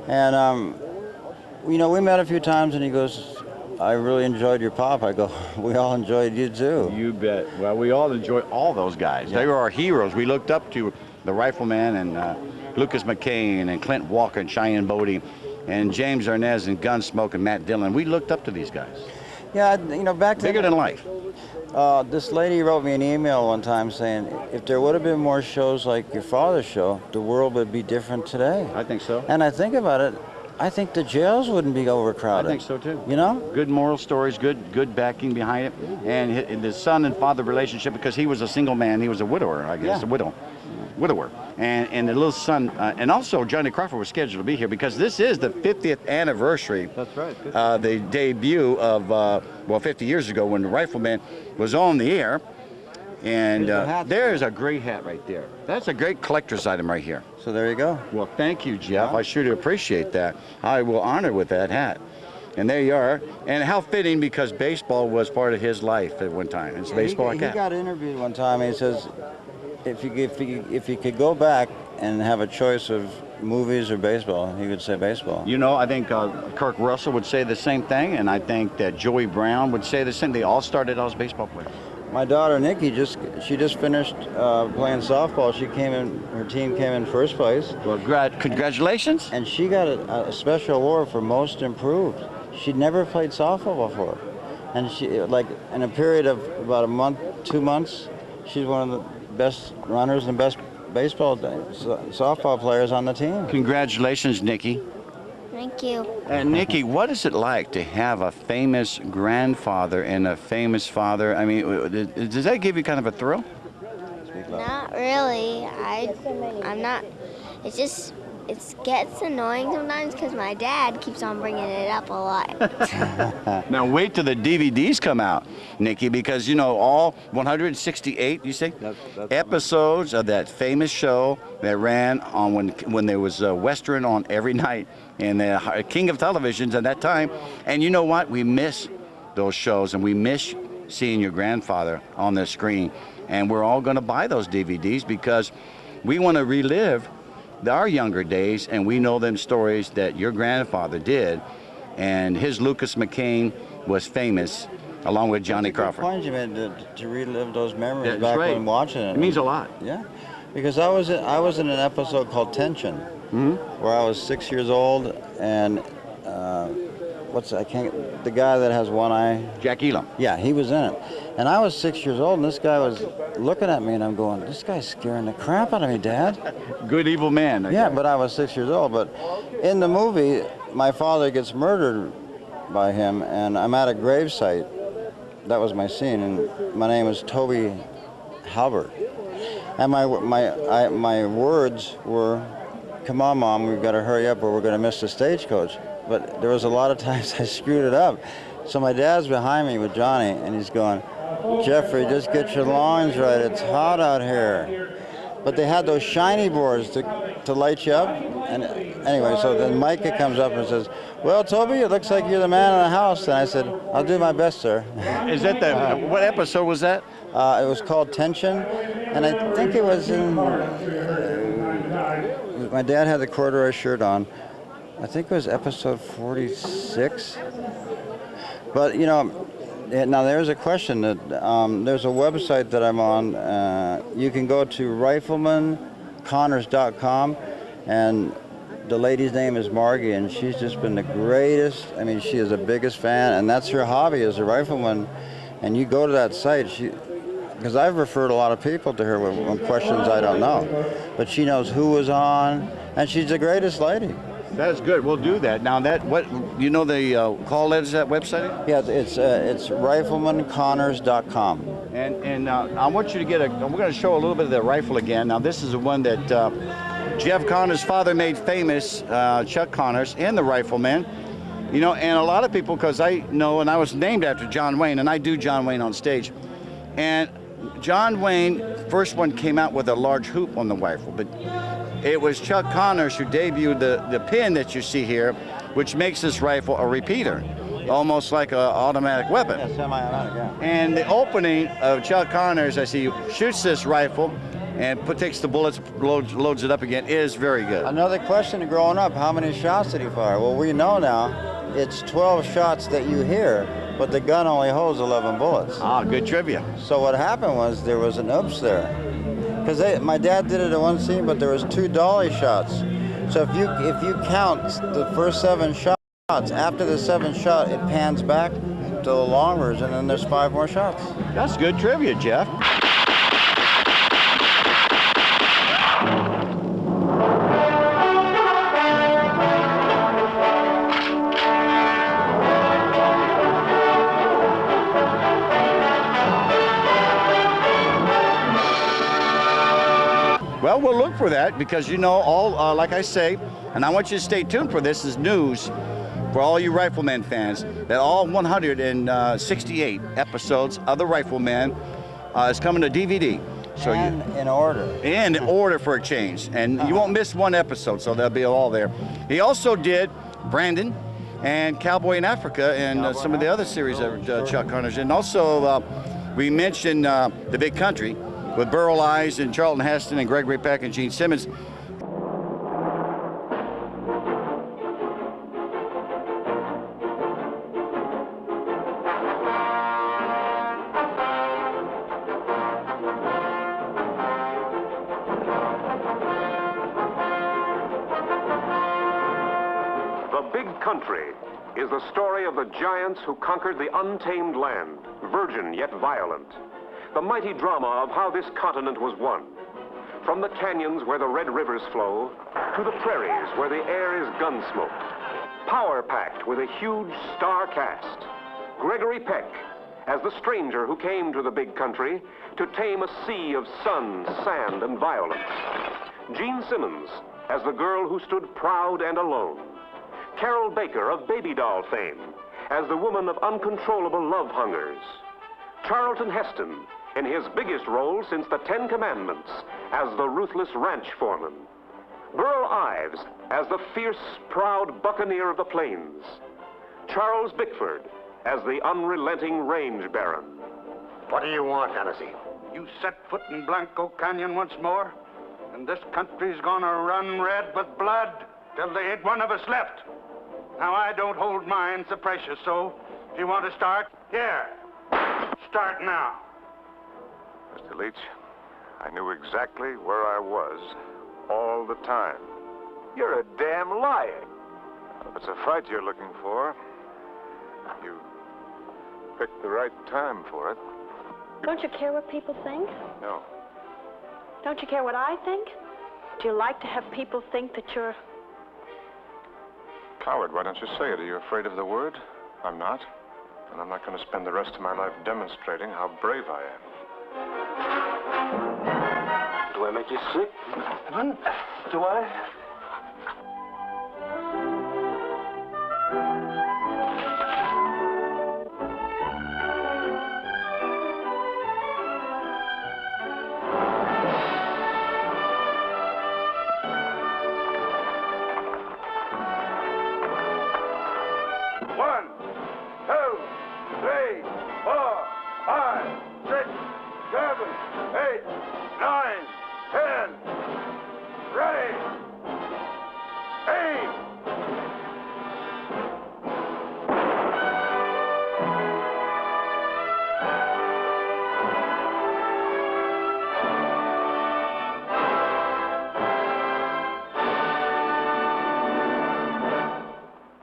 And you know, we met a few times, and he goes, "I really enjoyed your pop." I go, "We all enjoyed you too." You bet. Well, we all enjoy all those guys. Yeah. They were our heroes. We looked up to the Rifleman and Lucas McCain and Clint Walker and Cheyenne Bodie and James Arnaz and Gunsmoke and Matt Dillon. We looked up to these guys. Yeah, you know, back then. Bigger than life. This lady wrote me an email one time saying, if there would have been more shows like your father's show, the world would be different today. I think so. And I think about it, I think the jails wouldn't be overcrowded. I think so too. You know? Good moral stories, good backing behind it, and the son and father relationship, because he was a single man, he was a widower, I guess, Yeah. widower, and the little son, and also Johnny Crawford was scheduled to be here because this is the 50th anniversary. That's right. The debut of 50 years ago when the Rifleman was on the air. And there's a great hat right there. That's a great collector's item right here. So there you go. Well, thank you, Jeff. I sure do appreciate that. I will honor with that hat. And there you are. And how fitting, because baseball was part of his life at one time. It's baseball. He got interviewed one time. And he says, if you could go back and have a choice of movies or baseball, he would say baseball. You know, I think Kirk Russell would say the same thing, and I think that Joey Brown would say the same. They all started out as baseball players. My daughter Nikki just finished playing softball. Her team came in first place. Well, congratulations. And she got a special award for most improved. She'd never played softball before, and she, like, in a period of about a month, 2 months, she's one of the best runners and best softball players on the team. Congratulations, Nikki. Thank you. And Nikki, what is it like to have a famous grandfather and a famous father? I mean, does that give you kind of a thrill? Not really. I'm not. It gets annoying sometimes because my dad keeps on bringing it up a lot. Now wait till the DVDs come out, Nikki, because you know all 168, you say, That's episodes of that famous show that ran on when there was a Western on every night, and the king of televisions at that time. And you know what? We miss those shows, and we miss seeing your grandfather on the screen. And we're all going to buy those DVDs because we want to relive our younger days, and we know them stories that your grandfather did, and his Lucas McCain was famous, along with Johnny Crawford. Point you made to relive those memories That's back right. when watching it. It means a lot. Yeah, because I was in an episode called Tension, where I was 6 years old, and the guy that has one eye. Jack Elam. Yeah, he was in it, and I was 6 years old, and this guy was looking at me, and I'm going, "This guy's scaring the crap out of me, Dad." Good evil man. Yeah, but I was 6 years old. But in the movie, my father gets murdered by him, and I'm at a gravesite. That was my scene, and my name is Toby Halbert. And my words were, "Come on, Mom, we've got to hurry up or we're going to miss the stagecoach." But there was a lot of times I screwed it up. So my dad's behind me with Johnny, and he's going, "Jeffrey, just get your lines right. It's hot out here." But they had those shiny boards to light you up. And anyway, so then Micah comes up and says, "Well, Toby, it looks like you're the man in the house." And I said, "I'll do my best, sir." Is that what episode was that? It was called Tension, and I think it was in. My dad had the corduroy shirt on. I think it was episode 46. But you know, now there's a question that there's a website that I'm on. You can go to riflemanconnors.com, and the lady's name is Margie, and she's just been the greatest. I mean, she is the biggest fan, and that's her hobby as a rifleman. And you go to that site, because I've referred a lot of people to her with questions I don't know, but she knows who was on, and she's the greatest lady. That's good. We'll do that. Now, the call letters that website? Yeah, it's riflemanconnors.com. And I want you to we're going to show a little bit of the rifle again. Now, this is the one that Jeff Connors' father made famous, Chuck Connors, and the Rifleman. You know, and a lot of people, because I know, and I was named after John Wayne, and I do John Wayne on stage. And John Wayne, first one came out with a large hoop on the rifle, but it was Chuck Connors who debuted the pin that you see here, which makes this rifle a repeater, almost like an automatic weapon. Yeah, semi-automatic, yeah. And the opening of Chuck Connors, as he shoots this rifle, and takes the bullets, loads it up again, is very good. Another question growing up, how many shots did he fire? Well, we know now it's 12 shots that you hear, but the gun only holds 11 bullets. Ah, good trivia. So what happened was there was an oops there. Because my dad did it in one scene, but there was 2 dolly shots. So if you count the first 7 shots, after the 7th shot, it pans back to the long version, and there's 5 more shots. That's good trivia, Jeff. Well, we'll look for that because, you know, all like I say, and I want you to stay tuned for this, is news for all you Rifleman fans, that all 168 episodes of The Rifleman is coming to DVD. So and in order. And in order for a change. And you won't miss one episode, so they'll be all there. He also did Brandon and Cowboy in Africa and some of the other series that Chuck Connor's in. And also, we mentioned The Big Country with Burl Ives and Charlton Heston and Gregory Peck and Gene Simmons. The Big Country is the story of the giants who conquered the untamed land, virgin yet violent. The mighty drama of how this continent was won. From the canyons where the red rivers flow, to the prairies where the air is gunsmoke. Power-packed with a huge star cast. Gregory Peck as the stranger who came to the Big Country to tame a sea of sun, sand, and violence. Gene Simmons as the girl who stood proud and alone. Carol Baker of Baby Doll fame as the woman of uncontrollable love hungers. Charlton Heston in his biggest role since the 10 Commandments as the ruthless ranch foreman. Burl Ives as the fierce, proud buccaneer of the plains. Charles Bickford as the unrelenting range baron. What do you want, Hennessy? You set foot in Blanco Canyon once more, and this country's gonna run red with blood till there ain't one of us left. Now, I don't hold mine so precious, so if you want to start, here. Start now. Mr. Leach, I knew exactly where I was all the time. You're a damn liar. If it's a fight you're looking for, you picked the right time for it. Don't you care what people think? No. Don't you care what I think? Do you like to have people think that you're... Coward, why don't you say it? Are you afraid of the word? I'm not. And I'm not going to spend the rest of my life demonstrating how brave I am. Do I make you sick? Do I?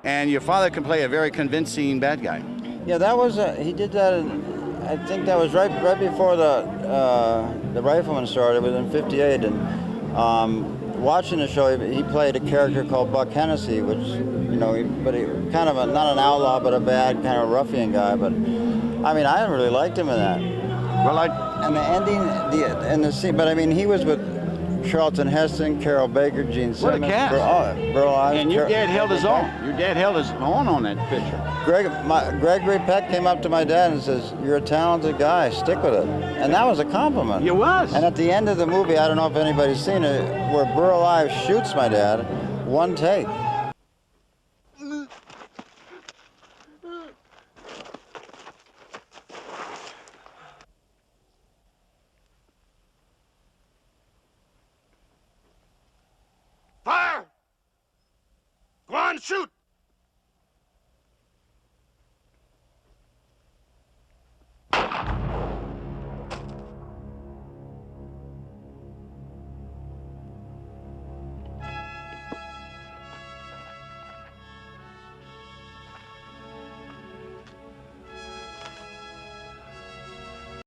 And your father can play a very convincing bad guy. Yeah, that was he did that. I think that was right before the Rifleman started. It was in '58, and watching the show, he played a character called Buck Hennessy, which but he kind of not an outlaw, but a bad kind of ruffian guy. But I mean, I really liked him in that. Well, and the ending, the scene. But I mean, he was with Charlton Heston, Carol Baker, Gene Simmons. What a cast. Burl Ives. And your dad held his own. Your dad held his own on that picture. Gregory Peck came up to my dad and says, "You're a talented guy, stick with it." And that was a compliment. It was. And at the end of the movie, I don't know if anybody's seen it, where Burl Ives shoots my dad, one take. shoot!